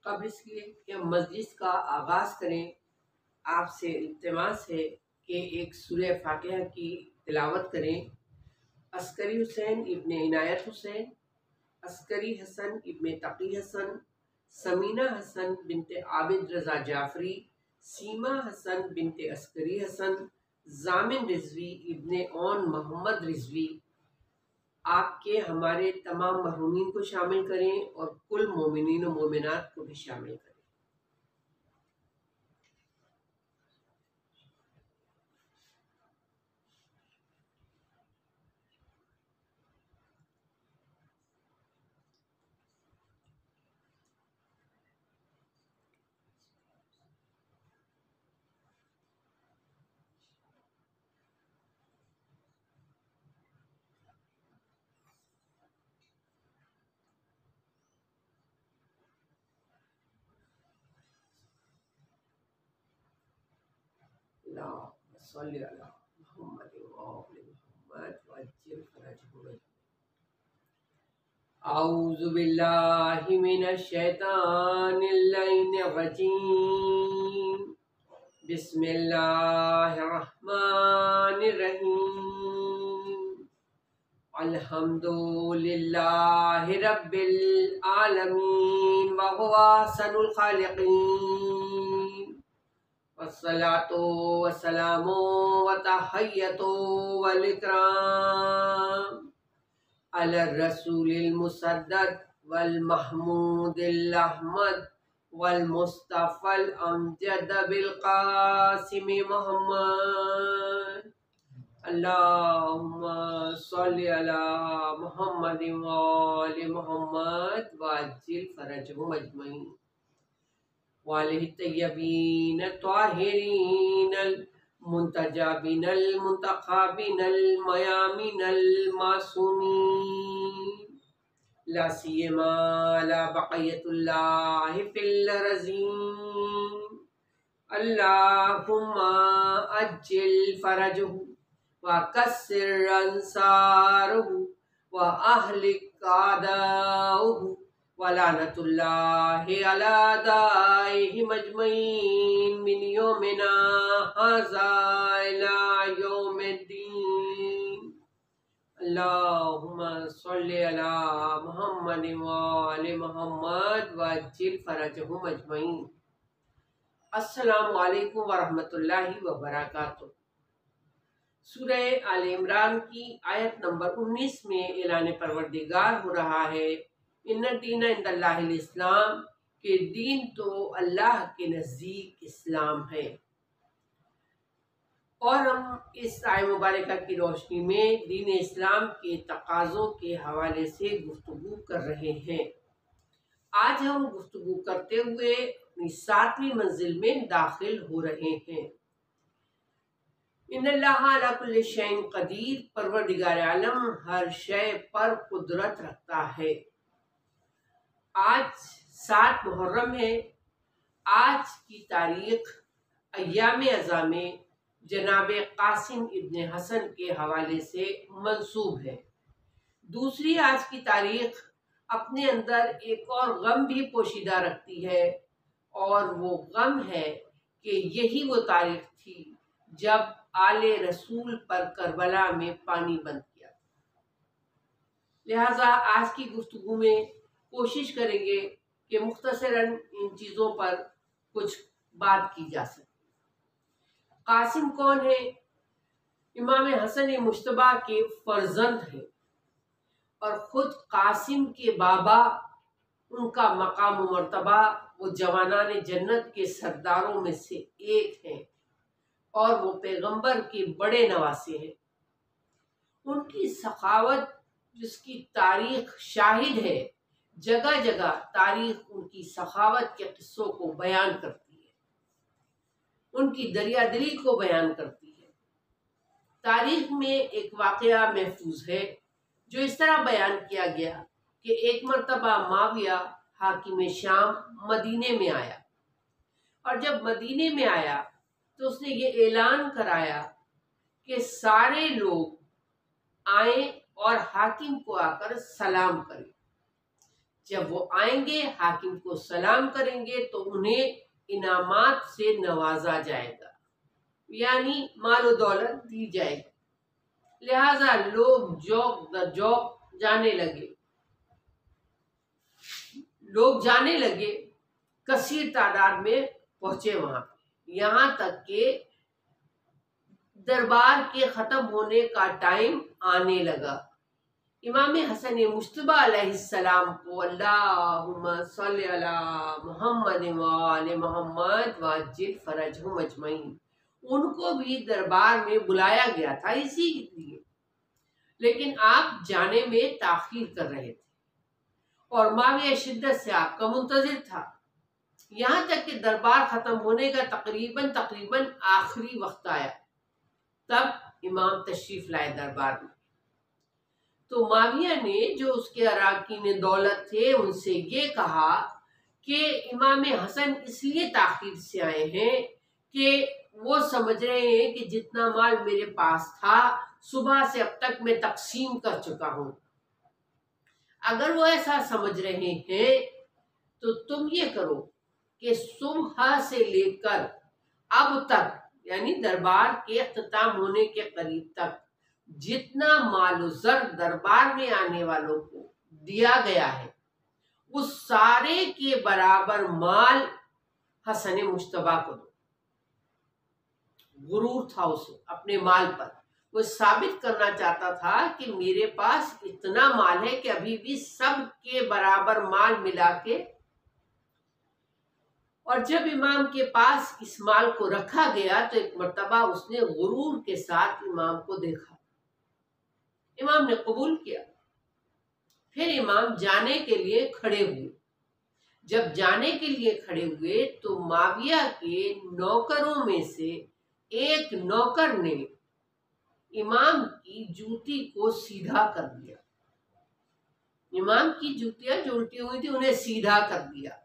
कब्ल इसलिए कि हम मजलिस का आगाज़ करें, आपसे इल्तिमास है कि एक सूरह फातिहा की तिलावत करें। अस्करी हुसैन इब्ने इनायत हुसैन, अस्करी हसन इब्ने तकी हसन, समीना हसन बिनते आबिद रज़ा जाफरी, सीमा हसन बिनते अस्करी हसन, जामिन रिजवी इब्ने ओन मोहम्मद रिजवी आपके हमारे तमाम मरहूमीन को शामिल करें और कुल मोमिनीन और मोमिनात को भी शामिल करें। औज़ु बिल्लाहि मिनश शैतानिर रजीम। बिस्मिल्लाहिर रहमानिर रहीम। अल्हम्दुलिल्लाहि रब्बिल आलमीन व हुवा अहसनुल खालिकीन। वस्सलातु वस्सलामु व तहय्यतु वल इकराम अला रसूलिल मुसद्दद वल महमूदिल अहमद वल मुस्तफ़ल अमजद बिल क़ासिम मोहम्मद। अल्लाहुम्मा सल्लि अला मुहम्मद व आलि मुहम्मद व अज्जिल फरजहुम अजमईन व अलैहि तय्यबीन ताहिरीन मुंतजाबिनल मुंतखाबिनल मयामिनल मासूमीन ला सियमा ला बक़ियतुल्लाहि फिल रज़ीम। अल्लाहुम्मा अज्जिल फरजहु व कस्सिर अंसारहु व अहलिक आदाहु व लानतुल्लाहि अला दाइहि मजमईन मिन यौमिना हाज़ा इला यौमिद्दीन। अल्लाहुम्मा सल्लि अला मुहम्मद व आलि मुहम्मद व अज्जिल फरजहुम अजमईन। अस्सलामु अलैकुम व रहमतुल्लाहि व बरकातुहू। सूरह आल इमरान की आयत नंबर 19 में ऐलान परवरदिगार हो रहा है, इन्ना दीन इंदल्लाहिल इस्लाम, के दीन तो अल्लाह के नज़दीक इस्लाम है। और हम इस आय मुबारका की रोशनी में दीन इस्लाम के तकाज़ों के हवाले से गुफ्तगू कर रहे हैं। आज हम गुफ्तगू करते हुए अपनी 7वीं मंजिल में दाखिल हो रहे हैं। इन्नल्लाहा अला कुल्लि शैइन क़दीर, परवरदिगार आलम हर शय पर कुदरत रखता है। आज 7 मुहर्रम है। आज की तारीख अय्याम अज़ा में जनाब कासिम इब्ने हसन के हवाले से मंसूब है। दूसरी आज की तारीख अपने अंदर एक और गम भी पोशीदा रखती है, और वो गम है कि यही वो तारीख थी जब आले रसूल पर करबला में पानी बंद किया। लिहाजा आज की गुफ्तगू में कोशिश करेंगे कि मुख्तसरन इन चीज़ों पर कुछ बात की जा सके। कासिम कौन है? इमाम हसन मुश्तबा के फर्जंद हैं और ख़ुद कासिम के बाबा, उनका मकाम मर्तबा वो जवानान जन्नत के सरदारों में से एक हैं और वो पैगंबर के बड़े नवासे हैं। उनकी सखावत, जिसकी तारीख शाहिद है, जगह जगह तारीख उनकी सखावत के किस्सों को बयान करती है, उनकी दरियादिली को बयान करती है। तारीख में एक वाक़या महफूज है जो इस तरह बयान किया गया कि एक मरतबा माविया हाकिम शाम मदीने में आया, और जब मदीने में आया तो उसने ये ऐलान कराया कि सारे लोग आए और हाकिम को आकर सलाम करें। जब वो आएंगे हाकिम को सलाम करेंगे तो उन्हें इनामात से नवाजा जाएगा, यानी मालो दौलत दी जाएगी। लिहाजा लोग जौक द जौक जाने लगे, कसीर तादाद में पहुंचे वहां। यहाँ तक के दरबार के खत्म होने का टाइम आने लगा। इमाम हसन मुश्तबा अलैहिस्सलाम को अल्लाहुम्मा सल्ली अला मुहम्मद व आले मुहम्मद वअज्जिल फरजहुम अजमईन, उनको भी दरबार में बुलाया गया था इसी लिए, लेकिन आप जाने में ताखीर कर रहे थे और माविया शिद्दत से आपका मुंतजिर था। यहाँ तक कि दरबार खत्म होने का तकरीबन आखिरी वक्त आया, तब इमाम तशरीफ लाए दरबार में। तो माविया ने, जो उसके अराकीन दौलत थे, उनसे ये कहा कि इमाम हसन इसलिए ताखीर से आए हैं कि वो समझ रहे हैं कि जितना माल मेरे पास था सुबह से अब तक मैं तकसीम कर चुका हूं। अगर वो ऐसा समझ रहे हैं तो तुम ये करो कि सुबह से लेकर अब तक, यानी दरबार के इख्तिताम होने के करीब तक, जितना माल ज़र दरबार में आने वालों को दिया गया है उस सारे के बराबर माल हसन मुश्तबा को दो। गुरूर था उसे अपने माल पर, वो साबित करना चाहता था कि मेरे पास इतना माल है कि अभी भी सब के बराबर माल मिला के। और जब इमाम के पास इस माल को रखा गया तो एक मर्तबा उसने गुरूर के साथ इमाम को देखा। इमाम ने कबूल किया। फिर इमाम जाने के लिए खड़े हुए। जब जाने के लिए खड़े हुए तो माविया के नौकरों में से एक नौकर ने इमाम की जूती को सीधा कर दिया। इमाम की जूतियां जो उल्टी हुई थी उन्हें सीधा कर दिया।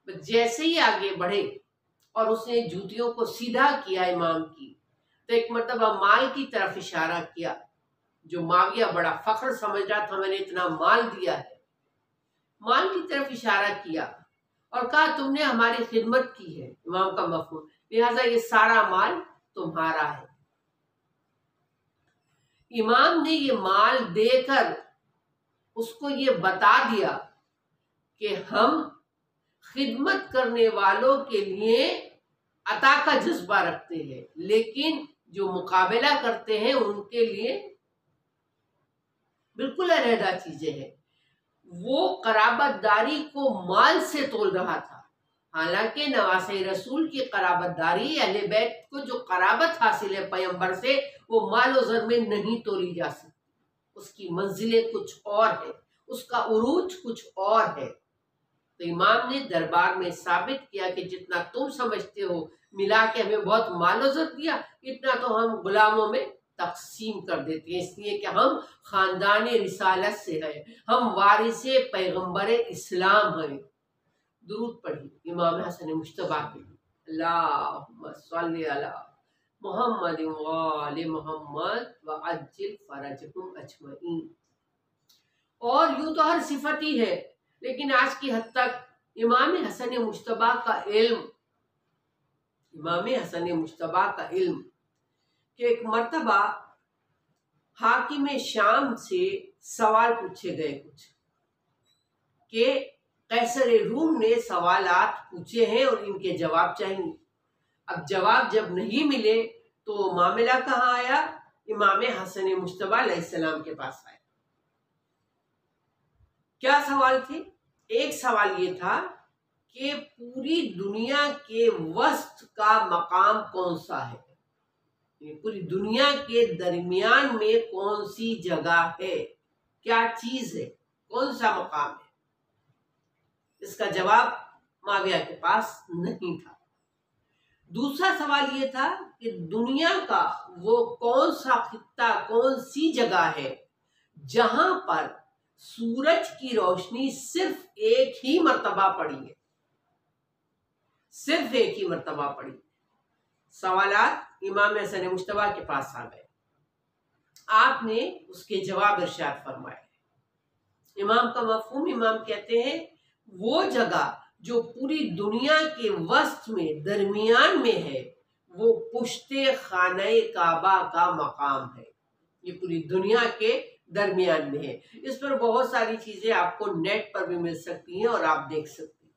जैसे ही आगे बढ़े और उसने जूतियों को सीधा किया इमाम की, तो एक मर्तबा माल की तरफ इशारा किया, जो माविया बड़ा फख्र समझ रहा था, मैंने इतना माल दिया है। माल की तरफ इशारा किया और कहा तुमने हमारी खिदमत की है, इमाम का मफहूम, लिहाजा ये सारा माल तुम्हारा है। इमाम ने ये माल देकर उसको ये बता दिया कि हम खिदमत करने वालों के लिए अता का जज्बा रखते हैं, लेकिन जो मुकाबला करते हैं उनके लिए बिल्कुल अलहदा चीजें हैं। वो कराबतदारी को माल से तोल रहा था, हालांकि नवासे रसूल की कराबतदारी, अहले बैत को जो कराबत हासिल है पैगंबर से, वो माल और ज़र में नहीं तोली जा सकती। उसकी मंजिलें कुछ और है, उसका उरूज कुछ और है। तो इमाम ने दरबार में साबित किया कि जितना तुम समझते हो मिला के हमें बहुत माल और ज़र दिया, इतना तो हम गुलामों में तकसीम कर देते हैं, इसलिए कि हम खानदान रिसालत से हैं, हम वारिसे पैगंबर इस्लाम हैं। दुरूद पढ़ी इमाम हसन मुश्तबा के लिए, अल्लाहुम्मा सल्ली अला मुहम्मद व आले मुहम्मद वअज्जिल फरजहुम अजमईन। और यूं तो हर सिफत ही है, लेकिन आज की हद तक इमाम हसन मुश्तबा का इल्म कि एक मर्तबा हाकिम शाम से सवाल पूछे गए कुछ, कि कैसर रूम ने सवालात पूछे हैं और इनके जवाब चाहिए। अब जवाब जब नहीं मिले तो मामला कहाँ आया? इमाम हसन मुश्तबा अलैहिस्सलाम के पास आया। क्या सवाल थे? एक सवाल ये था कि पूरी दुनिया के वस्त का मकाम कौन सा है, पूरी दुनिया के दरमियान में कौन सी जगह है, क्या चीज है, कौन सा मकाम है? इसका जवाब माविया के पास नहीं था। दूसरा सवाल ये था कि दुनिया का वो कौन सा खित्ता, कौन सी जगह है जहां पर सूरज की रोशनी सिर्फ एक ही मर्तबा पड़ी है, सिर्फ एक ही मर्तबा पड़ी। सवालात इमाम हसन मुश्तबा के पास आ गए। आपने उसके जवाब इरशाद फरमाए। इमाम का मफहूम, इमाम कहते हैं वो जगह जो पूरी दुनिया के वस्त में दरमियान में है वो पुश्ते खाने काबा का मकाम है। ये पूरी दुनिया के दरमियान में है। इस पर बहुत सारी चीजें आपको नेट पर भी मिल सकती हैं और आप देख सकते हैं।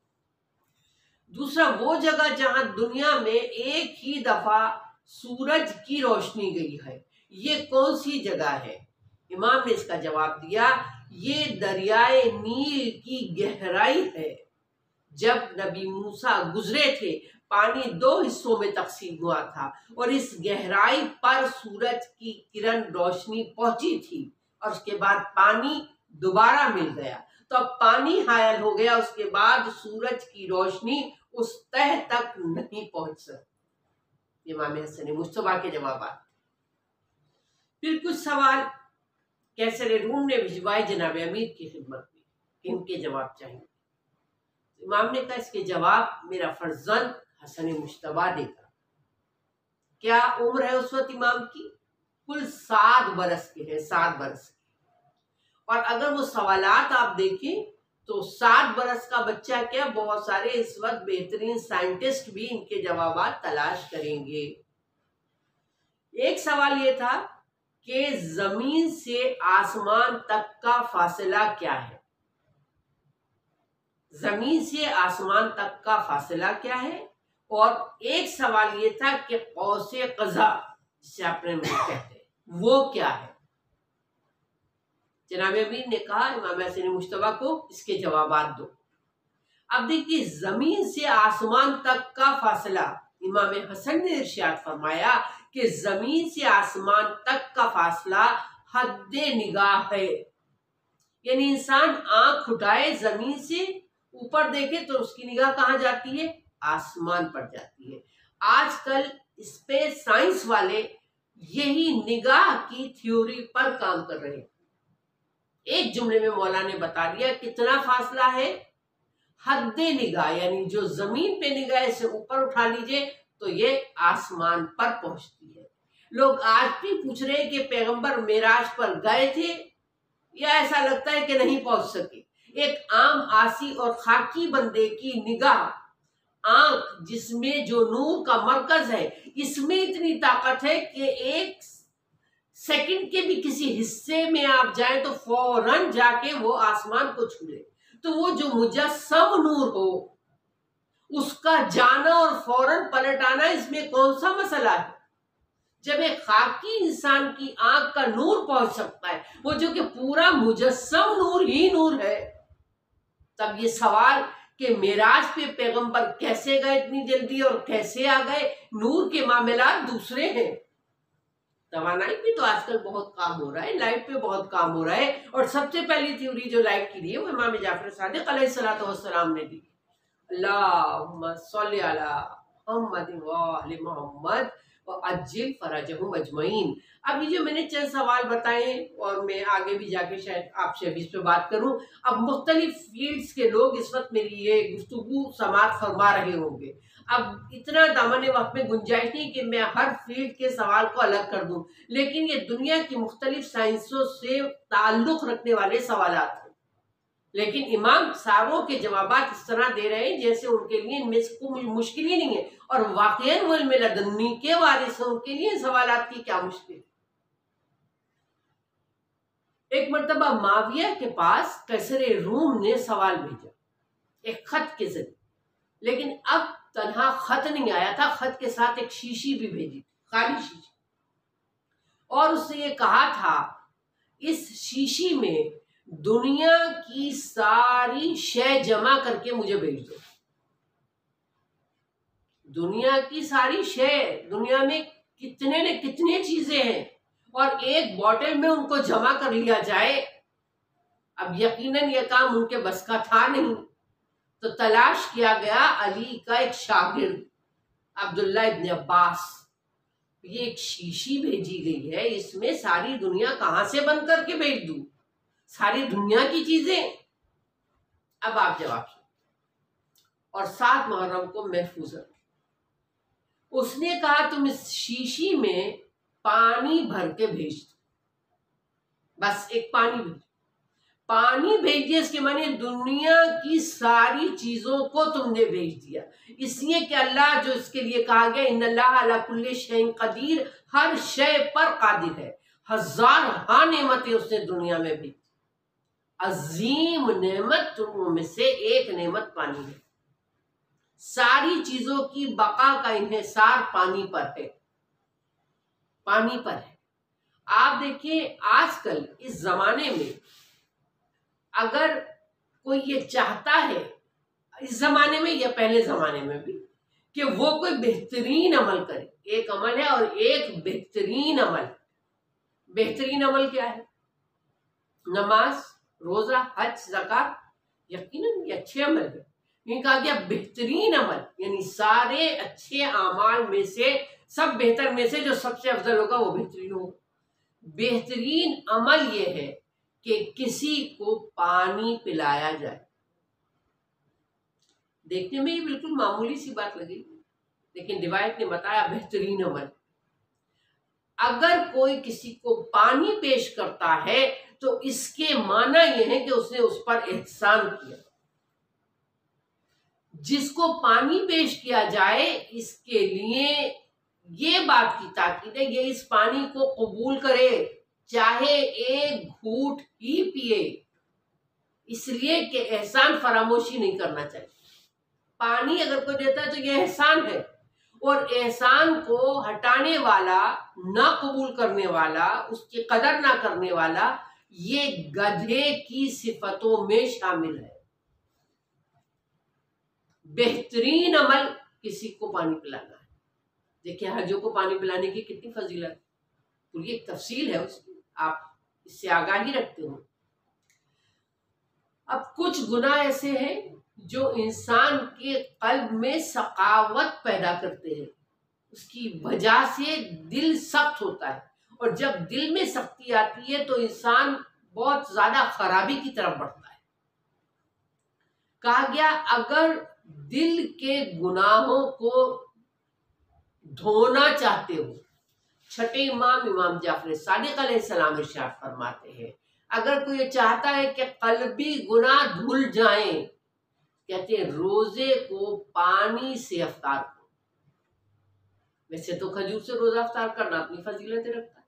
दूसरा, वो जगह जहां दुनिया में एक ही दफा सूरज की रोशनी गई है, ये कौन सी जगह है? इमाम ने इसका जवाब दिया, ये दरियाए नील की गहराई है। जब नबी मूसा गुजरे थे, पानी 2 हिस्सों में तकसीम हुआ था और इस गहराई पर सूरज की किरण रोशनी पहुंची थी और उसके बाद पानी दोबारा मिल गया। तो अब पानी हायल हो गया, उसके बाद सूरज की रोशनी उस तह तक नहीं पहुंच सकती। इमाम हसन मुस्तफा के जवाब। फिर कुछ सवाल कैसर रूम ने भिजवाए जनाब अमीर की खिदमत में, इनके जवाब चाहिए। इमाम ने कहा इसके जवाब मेरा फर्जंद हसन मुश्तबा देगा। क्या उम्र है उस वक्त इमाम की? कुल 7 बरस के हैं, 7 बरस के। और अगर वो सवालात आप देखें तो 7 बरस का बच्चा क्या, बहुत सारे इस वक्त बेहतरीन साइंटिस्ट भी इनके जवाब तलाश करेंगे। एक सवाल ये था कि जमीन से आसमान तक का फासला क्या है? जमीन से आसमान तक का फासला क्या है? और एक सवाल ये था कि कौसे कज़ा जिसे आपने कहते हैं वो क्या है? जनाब अमीर ने कहा इमाम हसन मुश्तबा को इसके जवाब दो। अब देखिए, जमीन से आसमान तक का फासला, इमाम हसन ने इरशाद फरमाया कि जमीन से आसमान तक का फासला हद्दे निगाह है। यानी इंसान आंख उठाए जमीन से ऊपर देखे तो उसकी निगाह कहाँ जाती है? आसमान पर जाती है। आजकल स्पेस साइंस वाले यही निगाह की थ्योरी पर काम कर रहे हैं। एक जुमले में मौला ने बता दिया कितना फासला है, हद्दे निगाह, यानी जो जमीन पे निगाह से ऊपर उठा लीजिए तो ये आसमान पर पहुंचती है। लोग आज भी पूछ रहे हैं कि पैगंबर मेराज पर गए थे या ऐसा लगता है कि नहीं पहुंच सके। एक आम आसी और खाकी बंदे की निगाह, आंख जिसमें जो नूर का मरकज है, इसमें इतनी ताकत है कि एक सेकंड के भी किसी हिस्से में आप जाएं तो फौरन जाके वो आसमान को छू ले। तो वो जो मुजस्सम नूर हो उसका जाना और फौरन पलट आना, इसमें कौन सा मसला है? जब एक खाकी इंसान की आंख का नूर पहुंच सकता है, वो जो कि पूरा मुजस्सम नूर ही नूर है, तब ये सवाल कि मेराज पे पैगंबर कैसे गए इतनी जल्दी और कैसे आ गए, नूर के मामलात दूसरे हैं। तवानाई पे तो आजकल बहुत काम हो रहा है, लाइट पे बहुत काम हो रहा है, और सबसे पहली थ्योरी जो लाइट की दी है वो इमाम जाफर सादिक अलैहिस्सलातु वस्सलाम ने दी। अल्लाहुम्मा सल्ली अला मुहम्मद व आलि मुहम्मद व अज्जिल फरजहुम अजमईन। अब ये जो मैंने चंद सवाल बताए और मैं आगे भी जाके शायद आपसे अभी इस पे बात करूं। अब मुख्तलिफ फील्ड्स के लोग इस वक्त मेरी ये गुफ्तगू समाअत फरमा रहे होंगे। अब इतना दामन वक्त में गुंजाइश नहीं कि मैं हर फील्ड के सवाल को अलग कर दूं, लेकिन ये दुनिया की मुख्तलिफ साइंसों से ताल्लुक रखने वाले सवाल हैं। लेकिन इमाम सारों के जवाबात इस तरह दे रहे हैं जैसे उनके लिए इनमें से कोई मुश्किल ही नहीं है, और वाकईन वो इल्म लदुन्नी के वारिस हैं, उनके लिए सवालात की क्या मुश्किल। एक मर्तबा माविया के पास कैसर रूम ने सवाल भेजा एक खत के जरिए, लेकिन अब तन्हा खत नहीं आया था, खत के साथ एक शीशी भी भेजी, खाली शीशी, और उसने ये कहा था इस शीशी में दुनिया की सारी शय जमा करके मुझे भेज दो। दुनिया की सारी शय, दुनिया में कितने न कितने चीजें हैं, और एक बॉटल में उनको जमा कर लिया जाए। अब यकीनन यह काम उनके बस का था नहीं, तो तलाश किया गया अली का एक शागिर्द अब्दुल्ला इब्न अब्बास। ये एक शीशी भेजी गई है, इसमें सारी दुनिया कहां से बंद करके भेज दूं, सारी दुनिया की चीजें। अब आप जवाब सुनो, और 7 मुहर्रम को महफूज रखो। उसने कहा तुम इस शीशी में पानी भर के भेज दो, बस एक पानी भेज। पानी भेज दिया इसके माने दुनिया की सारी चीजों को तुमने भेज दिया। इसलिए कि अल्लाह जो इसके लिए कहा गया इन्नल्लाह अला कुल्ली शैइन कदीर, हर शय पर कादिर है। हजार नेमतें उसने दुनिया में भेजी। अजीम नेमत में से एक नेमत पानी है। सारी चीजों की बका का इन्हिसार पानी पर है, पानी पर है। आप देखिए आजकल इस जमाने में अगर कोई ये चाहता है, इस जमाने में या पहले जमाने में भी, कि वो कोई बेहतरीन अमल करे, एक अमल है और एक बेहतरीन अमल। बेहतरीन अमल क्या है? नमाज, रोजा, हज, ज़कात, यकीनन ये अच्छे अमल है। ये कहा गया बेहतरीन अमल, यानी सारे अच्छे अमाल में से सब बेहतर में से जो सबसे अफजल होगा वो बेहतरीन होगा। बेहतरीन अमल ये है कि किसी को पानी पिलाया जाए। देखने में ये बिल्कुल मामूली सी बात लगी, लेकिन रिवायत ने बताया बेहतरीन अमल। अगर कोई किसी को पानी पेश करता है तो इसके माना यह है कि उसने उस पर एहसान किया। जिसको पानी पेश किया जाए इसके लिए ये बात की ताकीद है, ये इस पानी को कबूल करे, चाहे एक घूंट ही पिए, इसलिए कि एहसान फरामोशी नहीं करना चाहिए। पानी अगर कोई देता है तो यह एहसान है, और एहसान को हटाने वाला, ना कबूल करने वाला, उसकी कदर ना करने वाला, ये गधे की सिफतों में शामिल है। बेहतरीन अमल किसी को पानी पिलाना है। देखिए हजों को पानी पिलाने की कितनी फजीलत, पूरी एक तफसील है उसकी, आप इससे आगाही रखते हो। अब कुछ गुनाह ऐसे हैं जो इंसान के कल्ब में सकावत पैदा करते हैं, उसकी वजह से दिल सख्त होता है, और जब दिल में सख्ती आती है तो इंसान बहुत ज्यादा खराबी की तरफ बढ़ता है। कहा गया अगर दिल के गुनाहों को धोना चाहते हो, छठे इमाम जाफर सादिक अलैहिस्सलाम इरशाद फरमाते हैं, अगर कोई चाहता है कि कल्बी गुनाह धुल जाएं, कहते हैं रोजे को पानी से अफ्तार करो। वैसे तो खजूर से रोजा अफ्तार करना अपनी फजीलतें रखता है,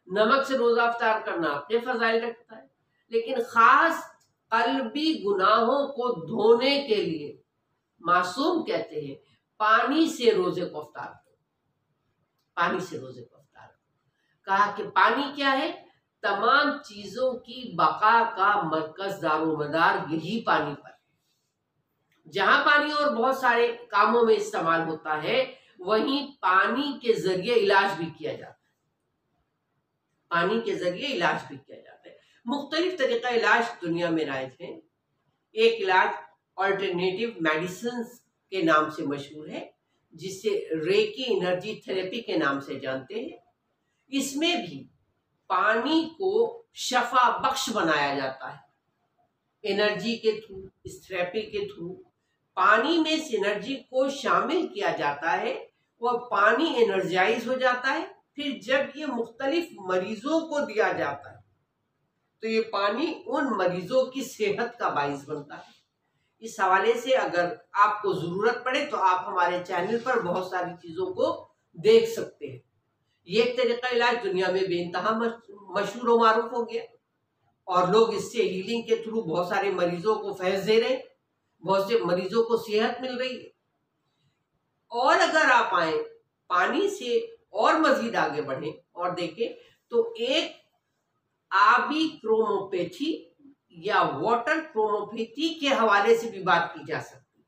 नमक से रोजा अफ्तार करना अपने फजाइल रखता है, लेकिन खास कल्बी गुनाहों को धोने के लिए मासूम कहते हैं पानी से रोजे को अफ्तार करो, पानी से रोजे को अफ्तार करो। कहा कि पानी क्या है? तमाम चीजों की बका का मरकज दारोमदार यही पानी पर है। जहां पानी और बहुत सारे कामों में इस्तेमाल होता है, वहीं पानी के जरिए इलाज भी किया जाता है, पानी के जरिए इलाज भी किया जाता है। मुख्तलिफ तरीका इलाज दुनिया में राइज है। एक इलाज ऑल्टरनेटिव मेडिसिन के नाम से मशहूर है, जिसे रेकी एनर्जी थेरेपी के नाम से जानते हैं। इसमें भी पानी को शफा बख्श बनाया जाता है, एनर्जी के थ्रू, इस थेरेपी के थ्रू पानी में इस एनर्जी को शामिल किया जाता है और पानी एनर्जाइज हो जाता है। फिर जब ये मुख्तलिफ मरीजों को दिया जाता है तो ये पानी उन मरीजों की सेहत का बाइस बनता है। इस हवाले से अगर आपको जरूरत पड़े तो आप हमारे चैनल पर बहुत सारी चीजों को देख सकते हैं। ये एक तरीका इलाज दुनिया में बेइंतहा मशहूर और मारूफ हो गया, और लोग इससे हीलिंग के थ्रू बहुत सारे मरीजों को फैज दे रहे हैं, बहुत से मरीजों को सेहत मिल रही है। और अगर आप आए पानी से और मजीद आगे बढ़े और देखें तो एक आबी क्रोमोपैथी या वाटर क्रोमोपैथी के हवाले से भी बात की जा सकती है,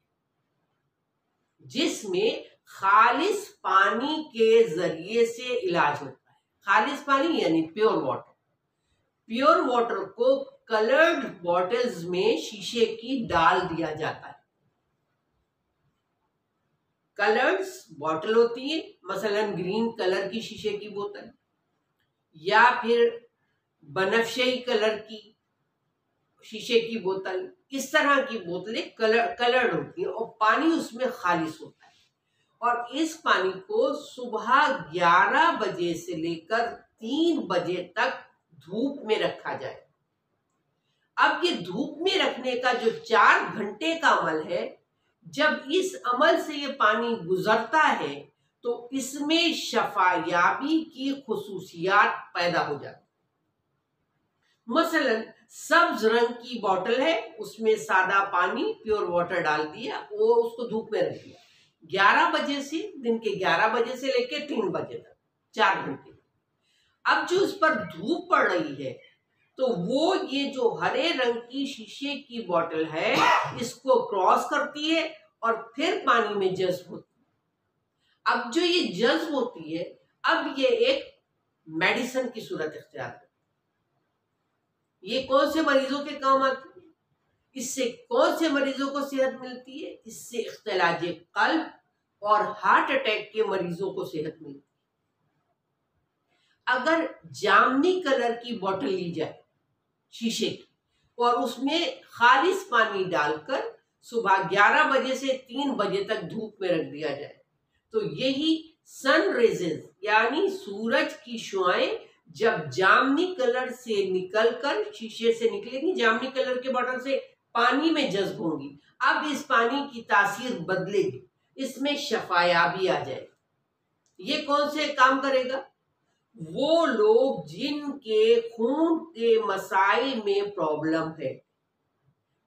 जिसमें खालिस पानी के जरिए से इलाज होता है। खालिस पानी यानी प्योर वाटर। प्योर वाटर को कलर्ड बॉटल्स में शीशे की डाल दिया जाता है। कलर्ड बॉटल होती है, मसलन ग्रीन कलर की शीशे की बोतल या फिर बनफशेई कलर की शीशे की बोतल, इस तरह की बोतलें कलर्ड होती है और पानी उसमें खालिस होता है। और इस पानी को सुबह 11 बजे से लेकर 3 बजे तक धूप में रखा जाए। अब ये धूप में रखने का जो 4 घंटे का अमल है, जब इस अमल से ये पानी गुजरता है तो इसमें शफायाबी की खुसूसियात पैदा हो जाती। मसलन सब्ज रंग की बोतल है, उसमें सादा पानी प्योर वाटर डाल दिया, वो उसको धूप में रख दिया 11 बजे से, दिन के 11 बजे से लेकर 3 बजे तक, 4 घंटे। अब जो उस पर धूप पड़ रही है तो वो ये जो हरे रंग की शीशे की बोतल है इसको क्रॉस करती है और फिर पानी में जज्ब होती है। अब जो ये जज्ब होती है, अब ये एक मेडिसिन की सूरत इख्तियार करती है। ये कौन से मरीजों के काम आती है? इससे कौन से मरीजों को सेहत मिलती है? इससे इख्तिलाज कल्ब और हार्ट अटैक के मरीजों को सेहत मिलती है। अगर जामनी कलर की बोतल ली जाए शीशे की और उसमें खालिस पानी डालकर सुबह 11 बजे से 3 बजे तक धूप में रख दिया जाए तो यही सन रेजेस यानी सूरज की शुआएं जब जामनी कलर से निकलकर शीशे से निकलेंगी, जामनी कलर के बोतल से पानी में जज्ब होंगी। अब इस पानी की तासीर बदलेगी, इसमें शफायाबी आ जाएगी। ये कौन से काम करेगा? वो लोग जिनके खून के मसाइल में प्रॉब्लम है,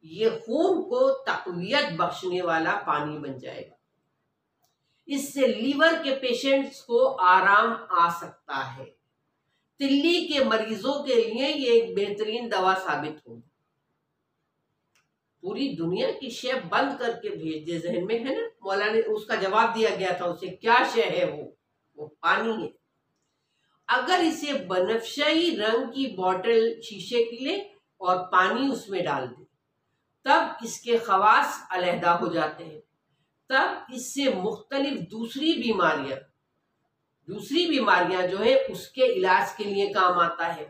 ये खून को तकवियत बख्शने वाला पानी बन जाएगा। इससे लीवर के पेशेंट्स को आराम आ सकता है। तिल्ली के मरीजों के लिए ये एक बेहतरीन दवा साबित होगी। पूरी दुनिया की शय बंद करके भेज दे, जहन में है ना, मौलाना ने उसका जवाब दिया गया था उसे, क्या शय है वो पानी है। अगर इसे बनफशाई रंग की बोतल शीशे की ले और पानी उसमें डाल दे तब इसके खवास अलहदा हो जाते हैं। तब इससे मुख्तलिफ दूसरी बीमारियां जो है उसके इलाज के लिए काम आता है।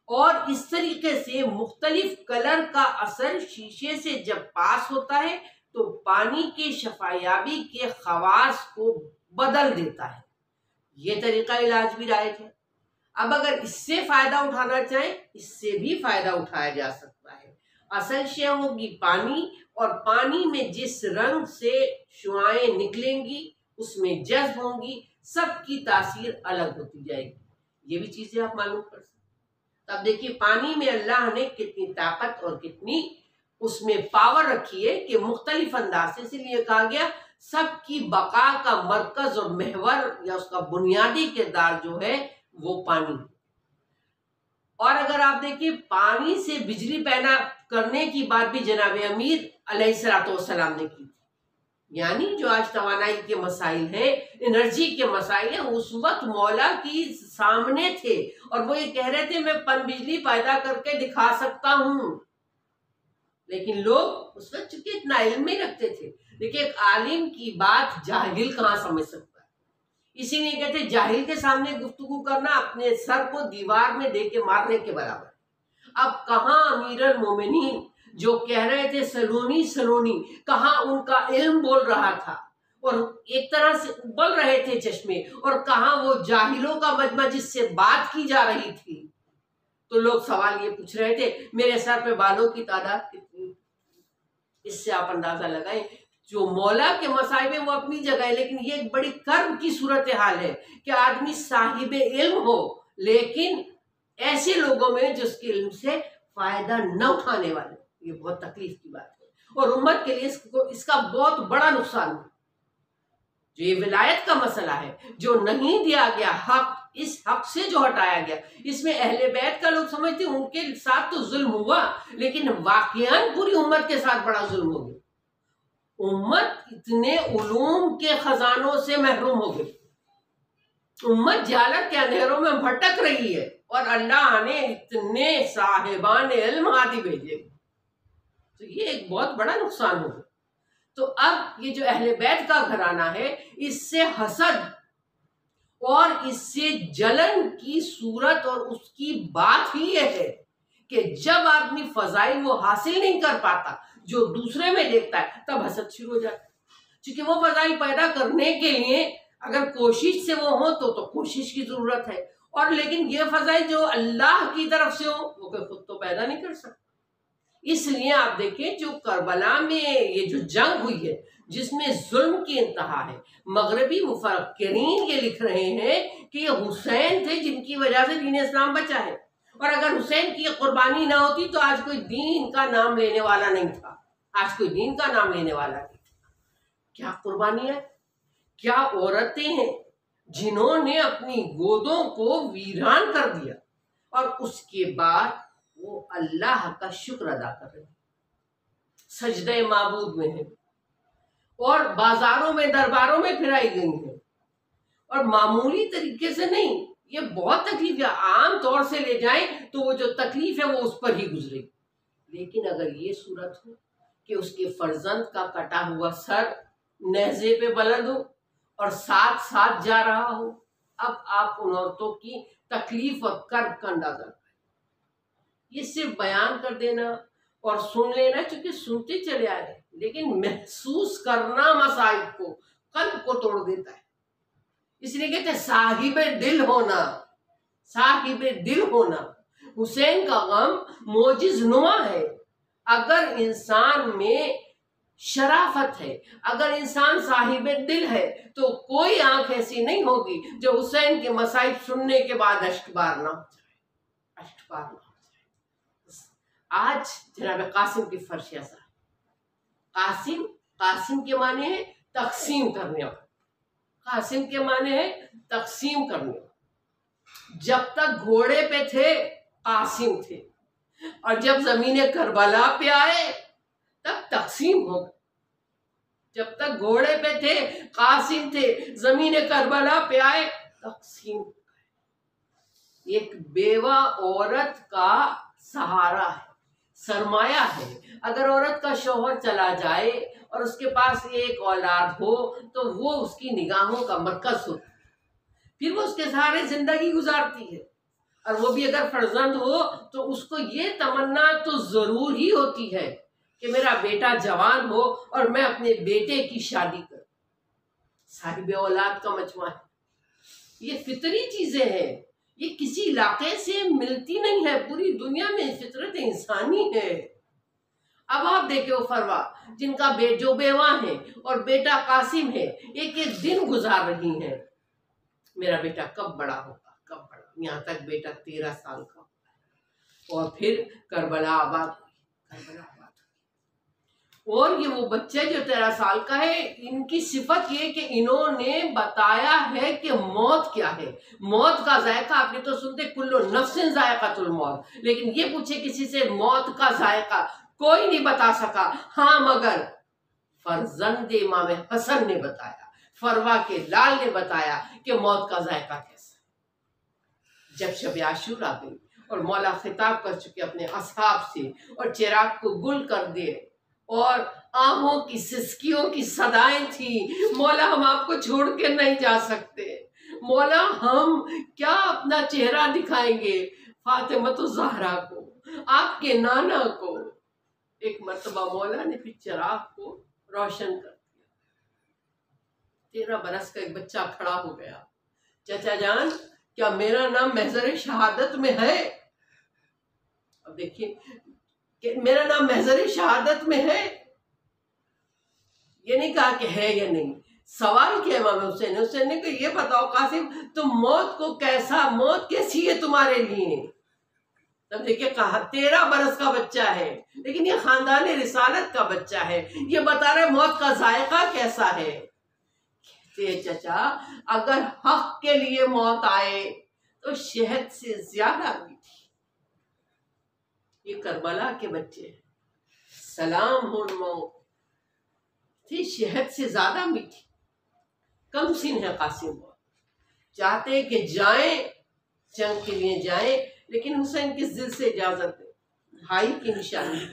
और इस तरीके से मुख्तलिफ कलर का असर शीशे से जब पास होता है तो पानी के शफायाबी के खवास को बदल देता है। ये तरीका इलाज भी राइज है। अब अगर इससे फायदा उठाना चाहें, इससे भी फायदा उठाया जा सकता है। असल शय होगी पानी, और पानी में जिस रंग से शुआएं निकलेंगी उसमें जज्ब होंगी, सबकी तासीर अलग होती जाएगी। ये भी चीजें आप मालूम कर सकते। अब देखिए पानी में अल्लाह ने कितनी ताकत और कितनी उसमें पावर रखी है कि मुख्तलिफ अंदाज से, इसलिए कहा गया सबकी बका का मरकज और महवर या उसका बुनियादी किरदार जो है वो पानी। और अगर आप देखिए पानी से बिजली पैदा करने की बात भी जनाब अमीर अलैहिस्सलाम ने की थी। यानी जो आज तवानाई के मसाइल हैं, एनर्जी के मसाइल हैं, उस वक्त मौला की सामने थे और वो ये कह रहे थे मैं पन बिजली पैदा करके दिखा सकता हूं। लेकिन लोग उस वक्त चूंकि इतना इल्म नहीं रखते थे। देखिए एक आलिम की बात जाहिल कहाँ समझ सकता है, इसीलिए कहते जाहिल के सामने गुफ्तगू करना अपने सर को दीवार में दे के मारने के बराबर। अब कहाँ अमीरुल मोमिनीन जो कह रहे थे सलोनी, कहाँ उनका इल्म बोल रहा था और एक तरह से उबल रहे थे चश्मे, और कहाँ वो जाहिलों का मजमा जिससे बात की जा रही थी। तो लोग सवाल ये पूछ रहे थे मेरे सर पे बालों की तादाद कितनी। इससे आप अंदाजा लगाएं जो मौला के मसाइब में वो अपनी जगह है, लेकिन ये एक बड़ी कर्म की सूरत हाल है कि आदमी साहिब इल्म हो लेकिन ऐसे लोगों में जिसके इल्म से फायदा न उठाने वाले, ये बहुत तकलीफ की बात है और उम्मत के लिए इसका बहुत बड़ा नुकसान है। जो ये विलायत का मसला है, जो नहीं दिया गया हक, इस हक से जो हटाया गया, इसमें अहले बैत का लोग समझते उनके साथ तो जुल्म हुआ, लेकिन वाकईन पूरी उम्मत के साथ बड़ा जुल्म हो गया। उम्मत इतने उलूम के खजानों से महरूम हो गई, उम्मत जालत के अंधेरों में भटक रही है और अल्लाह ने इतने साहिबान इल्म आदि भेजे, तो ये एक बहुत बड़ा नुकसान होगा। तो अब ये जो अहले बैत का घराना है, इससे हसद और इससे जलन की सूरत और उसकी बात ही यह है कि जब आदमी फजाइल वो हासिल नहीं कर पाता जो दूसरे में देखता है, तब हसद शुरू हो जाता है। क्योंकि वो फजाइल पैदा करने के लिए अगर कोशिश से वो हो तो कोशिश की जरूरत है, और लेकिन ये फजाइल जो अल्लाह की तरफ से हो वो कोई खुद तो पैदा नहीं कर सकता। इसलिए आप देखें जो करबला में ये जो जंग हुई है जिसमें जुल्म की इंतहा है, मगरबी मुफक्किरीन ये लिख रहे हैं कि ये हुसैन थे जिनकी वजह से दीन इस्लाम बचा है, और अगर हुसैन की कुर्बानी ना होती तो आज कोई दीन का नाम लेने वाला नहीं था, आज कोई दीन का नाम लेने वाला नहीं था। क्या कुर्बानी है, क्या औरतें हैं जिन्होंने अपनी गोदों को वीरान कर दिया और उसके बाद वो अल्लाह का शुक्र अदा कर रहे हैं, सजदे माबूद में है और बाजारों में दरबारों में फिराई गई है, और मामूली तरीके से नहीं, ये बहुत तकलीफ है। आम तौर से ले जाएं तो वो जो तकलीफ है वो उस पर ही गुजरेगी। लेकिन अगर ये सूरत हो कि उसके फर्जंद का कटा हुआ सर नेज़े पे बुलंद हो और साथ साथ जा रहा हो, अब आप उन औरतों की तकलीफ और कर्ब का अंदाजा करें। ये सिर्फ बयान कर देना और सुन लेना, क्योंकि सुनते चले आ रहे, लेकिन महसूस करना मसाइब को, कल्ब को तोड़ देता है। इसलिए कहते हैं साहिबे दिल होना, साहिबे दिल होना। हुसैन का गम मोजिज नुमा है। अगर इंसान में शराफत है, अगर इंसान साहिबे दिल है, तो कोई आंख ऐसी नहीं होगी जो हुसैन के मसाइब सुनने के बाद अश्कबार ना हो जाए, अश्कबार ना हो जाए। आज जनाब कासिम की फर्श ऐसा है। कासिम, कासिम के माने है तकसीम करने वाला, कासिम के माने है तकसीम करने वाला। जब तक घोड़े पे थे कासिम थे, और जब जमीन करबला पे आए तब तकसीम हो गए। जब तक घोड़े पे थे कासिम थे, जमीन करबला पे आए तकसीम हो गए। एक बेवा औरत का सहारा है, सरमाया है। अगर औरत का शौहर चला जाए और उसके पास एक औलाद हो तो वो उसकी निगाहों का मरकज होती है, फिर वो उसके सहारे जिंदगी गुजारती है। और वो भी अगर फर्जंद हो तो उसको ये तमन्ना तो जरूर ही होती है कि मेरा बेटा जवान हो और मैं अपने बेटे की शादी करूं। साहिब औलाद का मजमा है, ये फितरी चीजें हैं, ये किसी इलाके से मिलती नहीं है, पूरी दुनिया में फितरत इंसानी है। अब आप देखे वो फरवा जिनका जो बेवा है और बेटा कासिम है, एक एक दिन गुजार रही हैं, मेरा बेटा कब बड़ा होगा, कब बड़ा। यहाँ तक बेटा 13 साल का और फिर करबला आबाद हुई, करबला आबाद हुई। और ये वो बच्चे जो 13 साल का है, इनकी सिफत ये कि इन्होंने बताया है कि मौत क्या है, मौत का जायका। आपने तो सुनते कुल्लु नफ्सिन जायकातुल मौत, लेकिन ये पूछे किसी से मौत का जायका, कोई नहीं बता सका। हाँ, मगर फर्जंद इमाम हसन ने बताया, फरवा के लाल ने बताया कि मौत का जायका कैसा। जब शब आशूरा आ गई और मौला खिताब कर चुके अपने असहाब से और चिराग को गुल कर दिए और आहों की सिसकियों की सदाएं थी, मौला हम आपको छोड़ के नहीं जा सकते, मौला हम क्या अपना चेहरा दिखाएंगे फातिमा ज़हरा को, आपके नाना को। एक मर्तबा मौला ने फिर चिराग को रोशन कर दिया। 13 बरस का एक बच्चा खड़ा हो गया, चाचा जान क्या मेरा नाम महजर शहादत में है? अब देखिए मेरा नाम महजर शहादत में है, ये नहीं कहा कि है या नहीं। सवाल किया इमाम हुसैन, हुसैन ने कहा ये बताओ कासिम तुम मौत को कैसा, मौत कैसी है तुम्हारे लिए? तब देखिए कहा 13 बरस का बच्चा है, लेकिन ये खानदान रिसालत का बच्चा है, ये बता रहे मौत का जायका कैसा है। कहते चाचा अगर हक के लिए मौत आए तो शहद से ज्यादा मीठी। ये करबला के बच्चे सलाम हो मौत थी, शहद से ज्यादा मीठी। कम सिन है कासिम, चाहते कि जाएं जंग के लिए जाएं, लेकिन हुसैन किस दिल से इजाजत है, भाई की निशानी।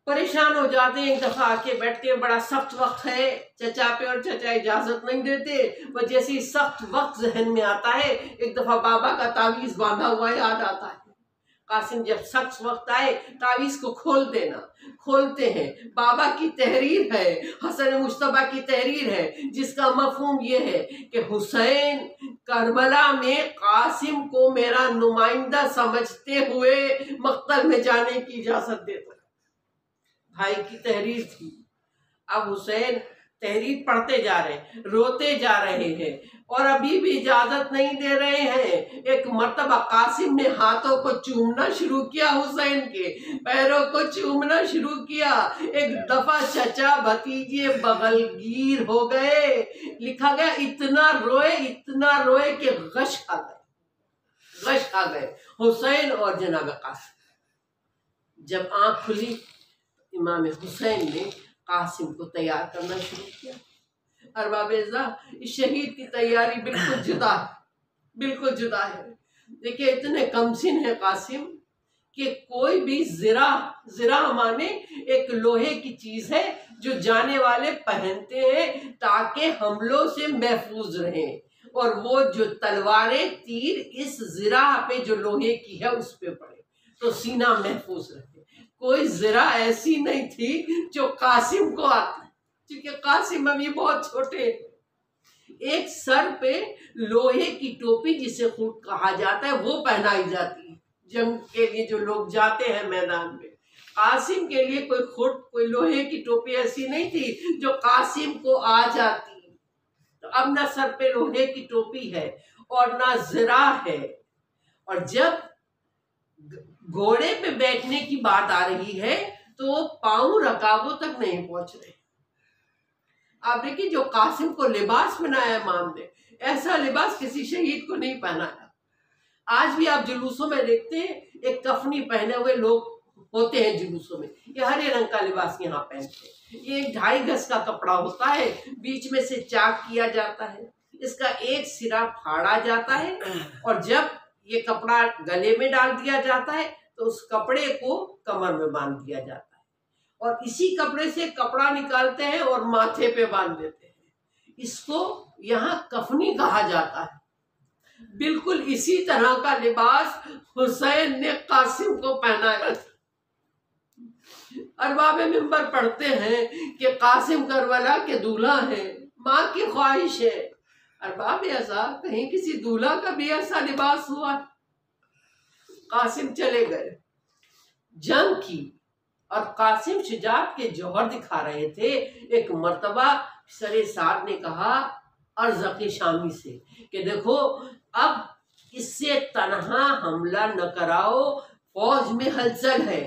परेशान हो जाते हैं, एक दफा आके बैठते हैं, बड़ा सख्त वक्त है चचा पे और चचा इजाजत नहीं देते। वह जैसे सख्त वक्त जहन में आता है, एक दफा बाबा का तावीज बांधा हुआ याद आता है। कासिम जब सख्त वक्त आए तावीज़ को खोल देना। खोलते हैं, बाबा की तहरीर है, हसन मुश्तबा की तहरीर है, जिसका मफहूम ये है कि हुसैन करबला में कासिम को मेरा नुमाइंदा समझते हुए मक्तल में जाने की इजाजत देता। भाई की तहरीर थी। अब हुसैन तहरीर पढ़ते जा रहे हैं, रोते जा रहे हैं और अभी भी इजाजत नहीं दे रहे हैं। एक मर्तबा कासिम ने हाथों को चूमना शुरू किया, हुसैन के पैरों को चूमना शुरू किया। एक दफा चचा भतीजे बगलगीर हो गए। लिखा गया इतना रोए कि गश खा गए हुसैन और जनाब कासिम। जब आंख खुली इमाम हुसैन ने कासिम को तैयार करना शुरू किया। अरबाबेज़ा, इस शहीद की तैयारी बिल्कुल जुदा है। देखिए इतने कमसिन है कासिम कि कोई भी ज़िरा माने एक लोहे की चीज है जो जाने वाले पहनते हैं ताकि हमलों से महफूज रहें, और वो जो तलवारें तीर इस ज़िरा पे जो लोहे की है उस पे पड़े तो सीना महफूज रहे। कोई ज़िरा ऐसी नहीं थी जो कासिम को आती, क्योंकि कासिम अभी बहुत छोटे। एक सर पे लोहे की टोपी जिसे खूट कहा जाता है वो पहनाई जाती है जंग के लिए जो लोग जाते हैं मैदान में। कासिम के लिए कोई लोहे की टोपी ऐसी नहीं थी जो कासिम को आ जाती। तो अब ना सर पे लोहे की टोपी है और ना ज़िरा है, और जब घोड़े पे बैठने की बात आ रही है तो पांव रकाबों तक नहीं पहुंच रहे। आप देखिए जो कासिम को लिबास बनाया इमाम ने, ऐसा लिबास किसी शहीद को नहीं पहनाया। आज भी आप जुलूसों में देखते हैं एक कफनी पहने हुए लोग होते हैं जुलूसों में, ये हरे रंग का लिबास यहाँ पहनते हैं। ये 2.5 गज का कपड़ा होता है, बीच में से चाक किया जाता है, इसका एक सिरा फाड़ा जाता है और जब ये कपड़ा गले में डाल दिया जाता है तो उस कपड़े को कमर में बांध दिया जाता है और इसी कपड़े से कपड़ा निकालते हैं और माथे पे बांध देते हैं। इसको यहाँ कफनी कहा जाता है। बिल्कुल इसी तरह का लिबास हुसैन ने कासिम को पहनाया। अरबाब मिंबर पढ़ते हैं कि कासिम करबला के दूल्हा है, माँ की ख्वाहिश है। अरबाब ऐसा कहीं किसी दूल्हा का भी ऐसा लिबास हुआ? कासिम चले गए, जंग की और कासिम शुजाअत के जौहर दिखा रहे थे। एक मर्तबा सरे साद ने कहा अर्ज़क़ शामी से कि देखो अब इससे तन्हा हमला न कराओ, फौज में हलचल है,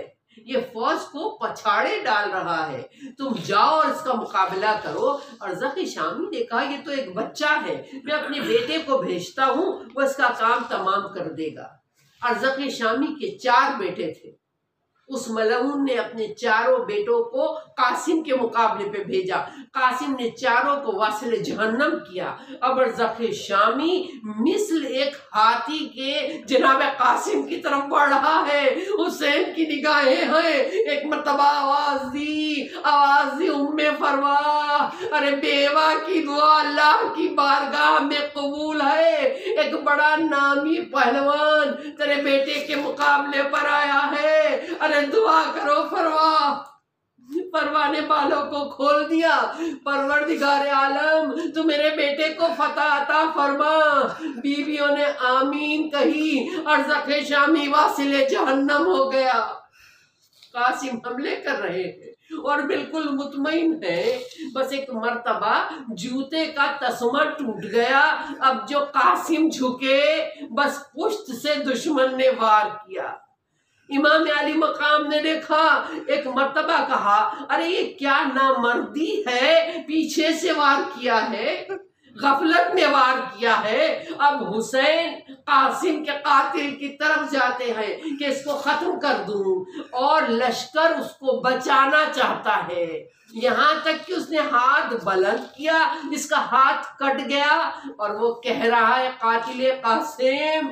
ये फौज को पछाड़े डाल रहा है, तुम जाओ और इसका मुकाबला करो। अर्ज़क़ शामी ने कहा ये तो एक बच्चा है, मैं अपने बेटे को भेजता हूँ, वो इसका काम तमाम कर देगा। अर्ज़क़ शामी के 4 बेटे थे। उस मलऊन ने अपने चारों बेटों को कासिम के मुकाबले पे भेजा। कासिम ने चारों को वासिल जहन्नम किया। अब अर्ज़क़ शामी मिसल एक हाथी के जनाब कासिम की तरफ बढ़ रहा है। हुसैन की निगाहें हैं। एक मर्तबा आवाज दी उम्मे फरवा, अरे बेवा की दुआ अल्लाह की बारगाह में कबूल है। एक बड़ा नामी पहलवान तेरे बेटे के मुकाबले पर आया है, अरे दुआ करो। फरवा ने बालों को खोल दिया, परवरदिगार आलम तू मेरे बेटे को फतह अता फरमा। बीवियों ने आमीन कही। अर्ज़क़ शामी वासिले जहन्नम हो गया। कासिम हमले कर रहे हैं और बिल्कुल मुतमईन है। बस एक मर्तबा जूते का तस्मा टूट गया। अब जो कासिम झुके, बस पुश्त से दुश्मन ने वार किया। इमाम अली मकाम ने देखा, एक मर्तबा कहा अरे ये क्या नामर्दी है, पीछे से वार किया है, गफलत में वार किया है। अब हुसैन कासिम के कातिल की तरफ जाते हैं कि इसको खत्म कर दूं, और लश्कर उसको बचाना चाहता है। यहाँ तक कि उसने हाथ बुलंद किया, इसका हाथ कट गया और वो कह रहा है कातिल कासिम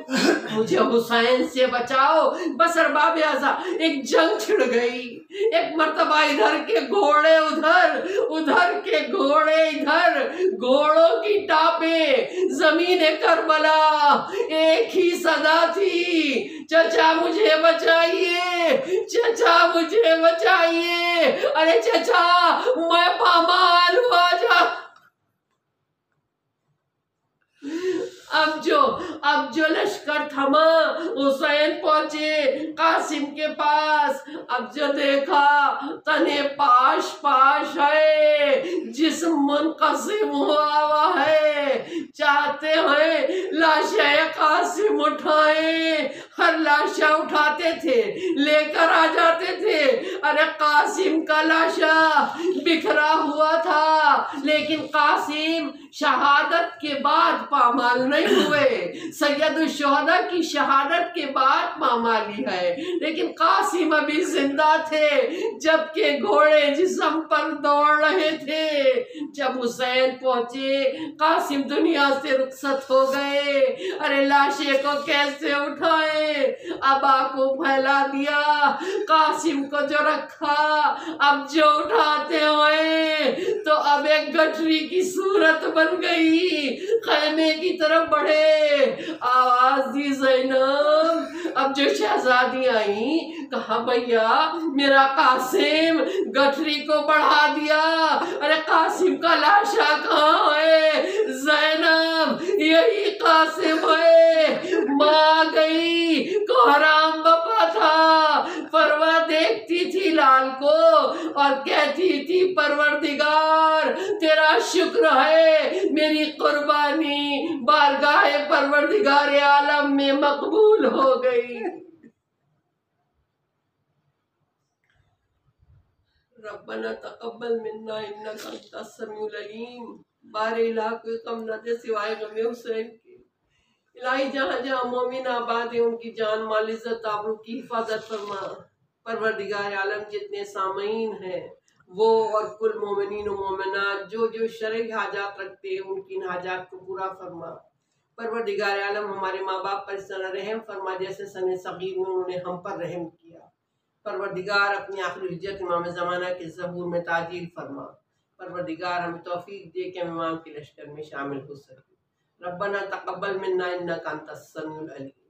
मुझे हुसैन से बचाओ। बस अरबाब आज़ा एक जंग छिड़ गई। एक मर्तबा इधर के घोड़े उधर के घोड़े इधर, घोड़ों की टापे, जमीन करबला, एक ही सदा थी चचा मुझे बचाइए, चचा मुझे बचाइए, अरे चचा मैं पामाल हुआ जा। अब जो लश्कर थमा, हुसैन पहुंचे कासिम के पास। अब जो देखा तने पाश पाश है, जिस्म मुनक़सिम हुआ हुआ है। चाहते हैं लाशें कासिम उठाए, हर लाशा उठाते थे, लेकर आ जाते थे। अरे कासिम का लाशा बिखरा हुआ था, लेकिन कासिम शहादत के बाद पामाल नहीं हुए। सैयद शुहदा की शहादत के बाद पामाली है, लेकिन कासिम अभी जिंदा थे जबकि घोड़े जिस्म पर दौड़ रहे थे। जब हुसैन पहुंचे, कासिम दुनिया से रुखसत हो गए। अरे लाशे को कैसे उठाए, अबा को फैला दिया, कासिम को जो रखा, अब जो उठाते हुए तो अब एक गठरी की सूरत बन गई। खैमे की तरफ बढ़े, आवाज दी ज़ैनब। अब जो शहजादी आई, कहा भैया मेरा कासिम गठरी को बढ़ा दिया। अरे कासिम का लाशा कहाँ है? ज़ैनब यही कासिम है। माँ गई को हराम बपा था, परवा देखती थी लाल को और कहती थी परवरदिगार तेरा शुक्र है मेरी कुर्बानी बारगाहे परवरदिगार आलम में मकबूल हो गई। रब्बना तक़ब्बल मिन्ना इन्नका अंतस समीउल अलीम। बारे इलाके कम न दे सिवाय गमे हुसैन के। इलाही जहाँ जहाँ मोमिन आबाद है उनकी जान माल इज्जत आबरू की हिफाजत फरमा। परवरदिगार आलम जितने सामीन हैं वो और कुल मोमिनीन और मोमिनात जो जो शरई हाजात रखते हैं उनकी हाजात को पूरा फरमा। परवरदिगार आलम हमारे माँ बाप पर इस तरह रहम फरमा जैसे सने सगीर में उन्होंने हम पर रहम किया। परवरदिगार अपनी आखिरी हिज्जत इमाम ज़माना के ज़हूर में ताजील फरमा। परवरदिगार हमें तौफीक दे के इमाम के लश्कर में शामिल हो सके। रब्बना तक़ब्बल मिन्ना इन्नका अंतस समीउल अलीम।